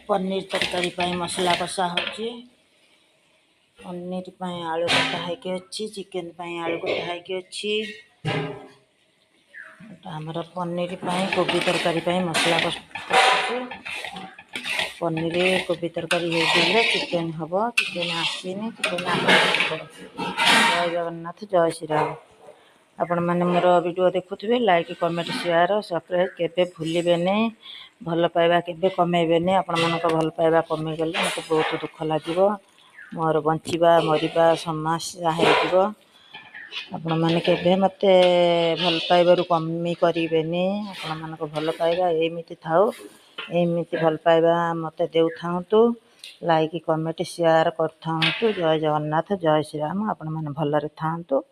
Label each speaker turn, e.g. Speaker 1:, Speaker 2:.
Speaker 1: पनीर तरकारी पाई मसला कषा होची। पनीर पाई आलू कटा है अच्छी, चिकेन पाई आलू कटा है अच्छी। आमर पनीर पाई कोबी तरकारी पाई मसला कषु। पनीर कोबी तरकारी हो चिकेन हम, चिकेन आसनी, चिकेन जय जगन्नाथ, जय श्री राम। आपण मैंने मोर वीडियो देखुवे लाइक कमेंट शेयर सब्सक्राइब केबे भूलिबे नहीं। भल पाइबा केबे कमेबे नहीं। आपण मन भल पाइबा कमी गले मत बहुत दुख लगे। मोर बंचवा मरवा समस्या हो। आपण मैंने केबे मते भल पाइबारु कमी करेंगे नहीं। आपण मन भल पाइबा एमती थाउ, एमती भल पाइबा मत देउ थाउतु। लाइक कमेंट शेयर कर थाउतु। जय जगन्नाथ, जय श्री राम। आपण मैंने भलरे थाउतु।